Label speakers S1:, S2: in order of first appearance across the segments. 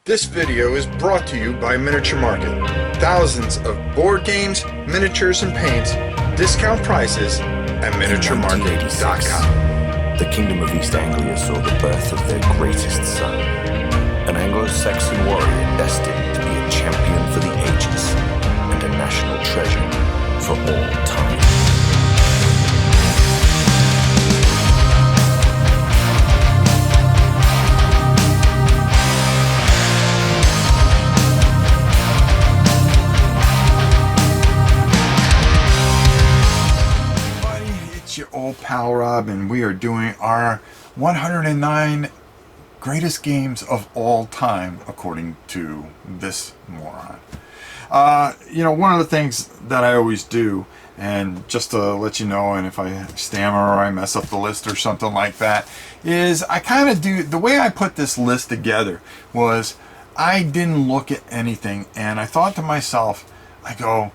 S1: This video is brought to you by Miniature Market. Thousands of board games, miniatures, and paints, discount prices at miniaturemarket.com.
S2: The Kingdom of East Anglia saw the birth of their greatest son, an Anglo-Saxon warrior destined to be a champion for the ages and a national treasure for all time.
S1: Your old pal Rob, and we are doing our 109 greatest games of all time according to this moron. One of the things that I always do, and just to let you know, and if I stammer or I mess up the list or something like that, is I kind of do, the way I put this list together was I didn't look at anything, and I thought to myself, I go,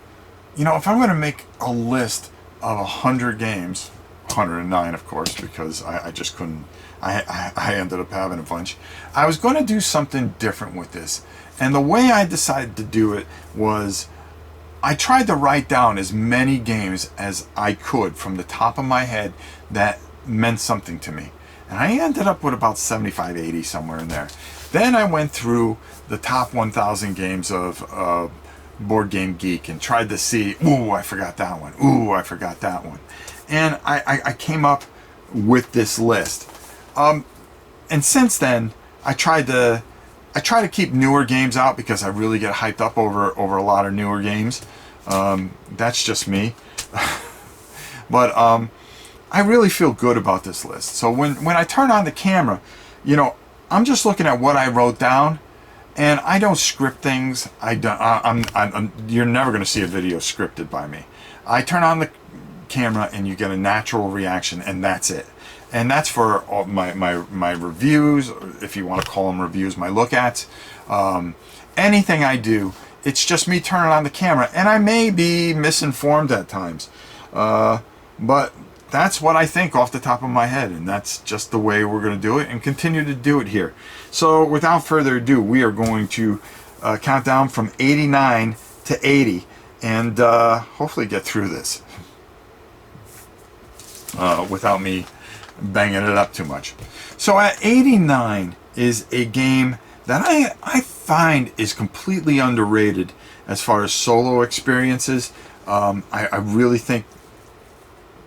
S1: if I'm going to make a list of 100 games, 109 of course, because I just couldn't, I ended up having a bunch. I was going to do something different with this, and the way I decided to do it was I tried to write down as many games as I could from the top of my head that meant something to me, and I ended up with about 75, 80, somewhere in there. Then I went through the top 1,000 games of Board Game Geek and tried to see, ooh, I forgot that one, ooh, I forgot that one, and I came up with this list. And since then, I try to keep newer games out because I really get hyped up over a lot of newer games. That's just me, but I really feel good about this list. So when I turn on the camera, I'm just looking at what I wrote down. And I don't script things. You're never going to see a video scripted by me. I turn on the camera and you get a natural reaction, and that's it. And that's for all my reviews, if you want to call them reviews, my look-ats. Anything I do, it's just me turning on the camera. And I may be misinformed at times. But that's what I think off the top of my head, and that's just the way we're going to do it and continue to do it here. So without further ado, we are going to count down from 89 to 80 and hopefully get through this without me banging it up too much. So at 89 is a game that I find is completely underrated as far as solo experiences. I really think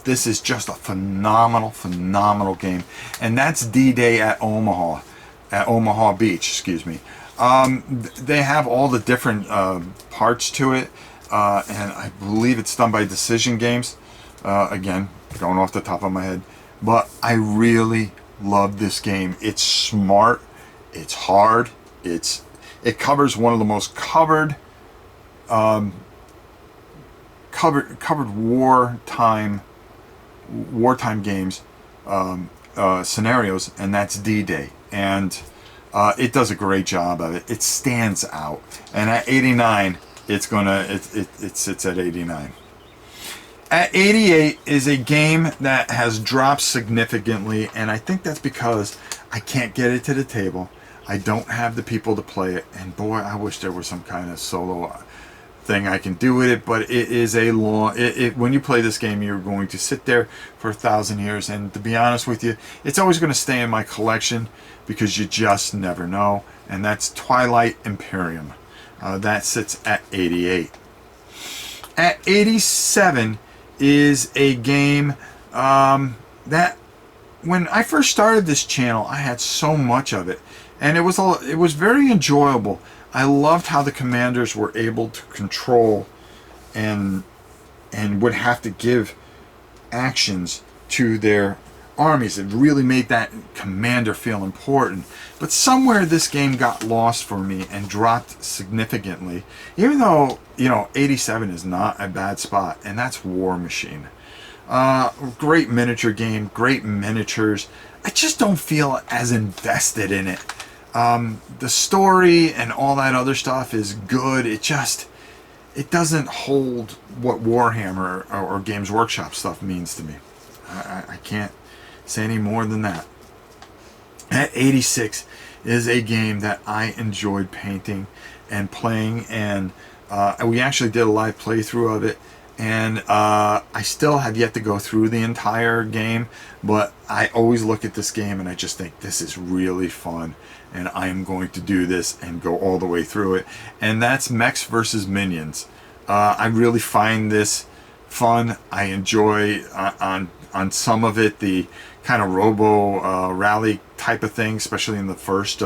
S1: this is just a phenomenal game, and that's D-Day at Omaha Beach, excuse me. They have all the different parts to it, and I believe it's done by Decision Games. Again, going off the top of my head, but I really love this game. It's smart, it's hard, it covers one of the most covered wartime games scenarios, and that's D-Day, and it does a great job of it. It stands out, and at 89 it sits at 89. At 88 is a game that has dropped significantly, and I think that's because I can't get it to the table. I don't have the people to play it, and boy, I wish there was some kind of solo thing I can do with it, but it is a long, when you play this game, you're going to sit there for 1,000 years, and to be honest with you, it's always going to stay in my collection because you just never know, and that's Twilight Imperium. That sits at 88. At 87 is a game that when I first started this channel, I had so much of it, and it was very enjoyable. I loved how the commanders were able to control and would have to give actions to their armies. It really made that commander feel important. But somewhere this game got lost for me and dropped significantly, even though 87 is not a bad spot, and that's War Machine. Great miniature game, great miniatures. I just don't feel as invested in it. The story and all that other stuff is good. It doesn't hold what Warhammer or Games Workshop stuff means to me. I can't say any more than that. At 86 is a game that I enjoyed painting and playing, and we actually did a live playthrough of it, and I still have yet to go through the entire game, but I always look at this game and I just think this is really fun, and I am going to do this and go all the way through it. And that's Mechs versus Minions. I really find this fun. I enjoy on some of it the kind of robo rally type of thing, especially in the first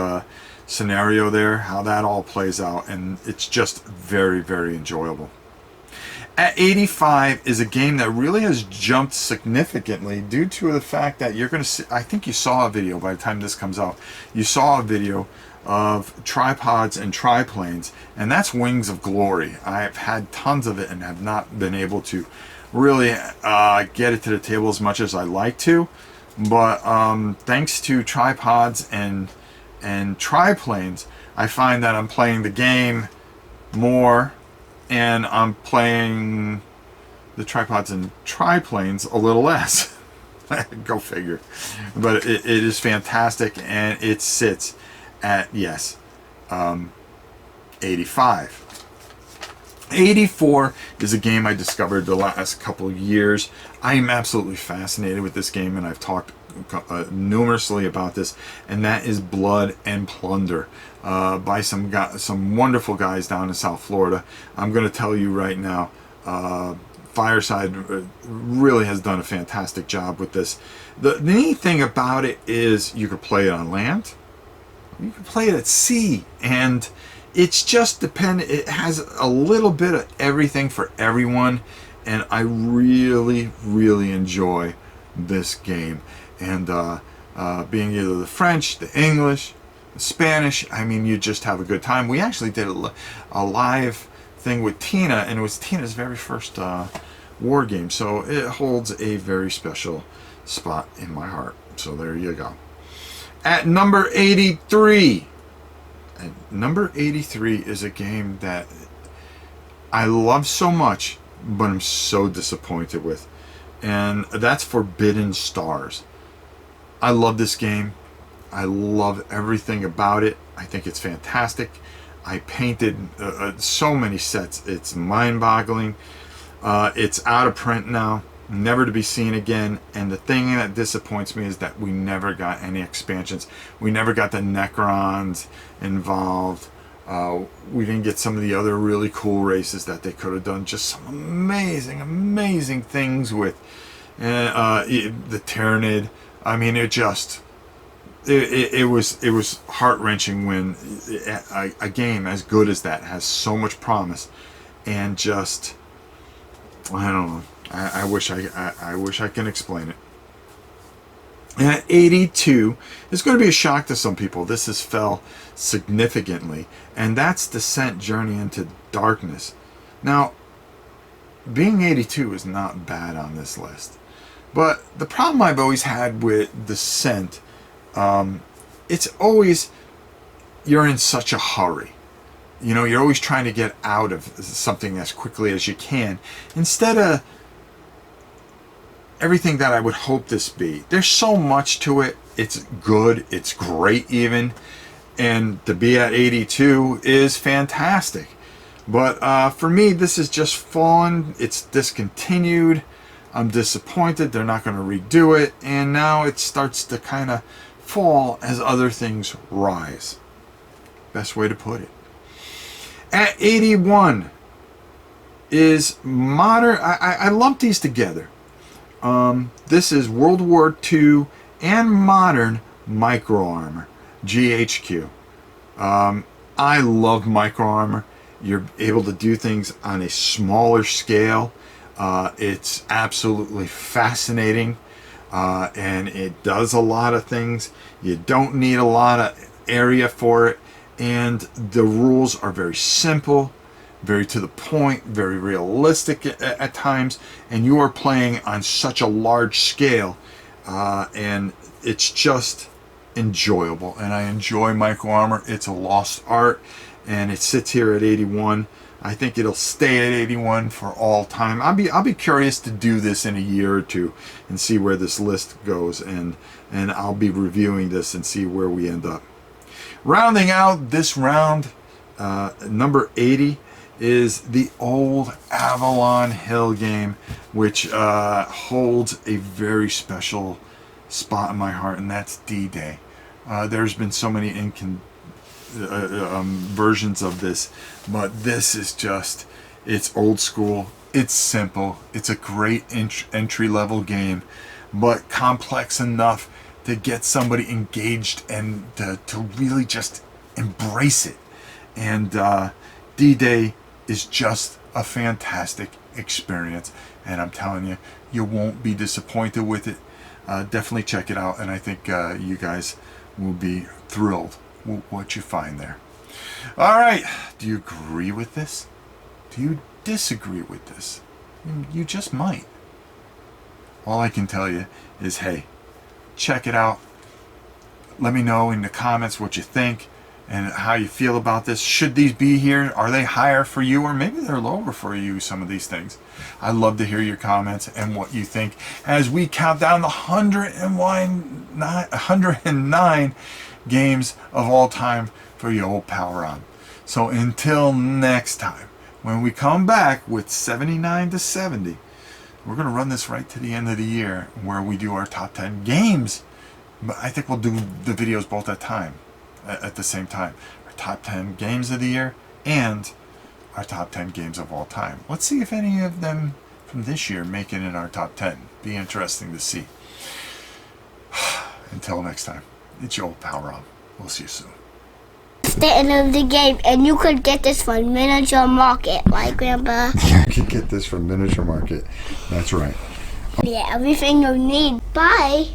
S1: scenario there, how that all plays out, and it's just very, very enjoyable. At 85 is a game that really has jumped significantly due to the fact that you're going to see, I think you saw a video by the time this comes out, you saw a video of tripods and triplanes, and that's Wings of Glory. I've had tons of it and have not been able to really get it to the table as much as I like to, but thanks to tripods and triplanes, I find that I'm playing the game more, and I'm playing the tripods and triplanes a little less. Go figure. But it is fantastic, and it sits at, yes, 85. 84 is a game I discovered the last couple of years. I am absolutely fascinated with this game, and I've talked numerously about this, and that is Blood and Plunder by some wonderful guys down in South Florida. I'm going to tell you right now, Fireside really has done a fantastic job with this. The neat thing about it is you could play it on land, you can play it at sea, and it's just dependent. It has a little bit of everything for everyone, and I really, really enjoy this game. And being either the French, the English, the Spanish, I mean, you just have a good time. We actually did a live thing with Tina, and it was Tina's very first war game, so it holds a very special spot in my heart. So there you go. At number 83. And number 83 is a game that I love so much, but I'm so disappointed with. And that's Forbidden Stars. I love this game. I love everything about it. I think it's fantastic. I painted so many sets. It's mind-boggling. It's out of print now, never to be seen again. And the thing that disappoints me is that we never got any expansions. We never got the Necrons involved. We didn't get some of the other really cool races that they could have done just some amazing, amazing things with. The Tyranid. I mean, it was heart-wrenching when a game as good as that has so much promise, and just, I don't know. I wish I can explain it. And at 82 is going to be a shock to some people. This has fell significantly, and that's Descent: Journey into Darkness. Now, being 82 is not bad on this list, but the problem I've always had with Descent, it's always, you're in such a hurry. You know, you're always trying to get out of something as quickly as you can, instead of everything that I would hope this be. There's so much to it. It's good. It's great even. And to be at 82 is fantastic. But for me, this is just fallen. It's discontinued. I'm disappointed. They're not going to redo it. And now it starts to kind of fall as other things rise. Best way to put it. At 81 is modern. I lumped these together. This is World War II and modern Micro Armor, GHQ. I love Micro Armor. You're able to do things on a smaller scale. It's absolutely fascinating, and it does a lot of things. You don't need a lot of area for it, and the rules are very simple, very to the point, very realistic at times, and you are playing on such a large scale, and it's just enjoyable. And I enjoy Micro Armor. It's a lost art, and it sits here at 81. I think it'll stay at 81 for all time. I'll be curious to do this in a year or two and see where this list goes, and I'll be reviewing this and see where we end up. Rounding out this round, number 80 is the old Avalon Hill game, which holds a very special spot in my heart, and that's D-Day. There's been so many versions of this, but this is just, it's old school, it's simple, it's a great entry-level game, but complex enough to get somebody engaged and to really just embrace it. And D-Day is just a fantastic experience, and I'm telling you, you won't be disappointed with it. Definitely check it out, and I think you guys will be thrilled with what you find there. All right, do you agree with this? Do you disagree with this? You just might. All I can tell you is, hey, check it out. Let me know in the comments what you think and how you feel about this. Should these be here? Are they higher for you, or maybe they're lower for you, some of these things? I'd love to hear your comments and what you think as we count down the 109 games of all time for your old Power On. So until next time, when we come back with 79 to 70, we're going to run this right to the end of the year where we do our top 10 games. But I think we'll do the videos both at the same time. Our top 10 games of the year and our top 10 games of all time. Let's see if any of them from this year make it in our top 10. Be interesting to see. Until next time, it's your old Power On. We'll see you soon.
S3: It's the end of the game, and you could get this from Miniature Market, right, Grandpa?
S1: You can get this from Miniature Market. That's right.
S3: Yeah, everything you need. Bye.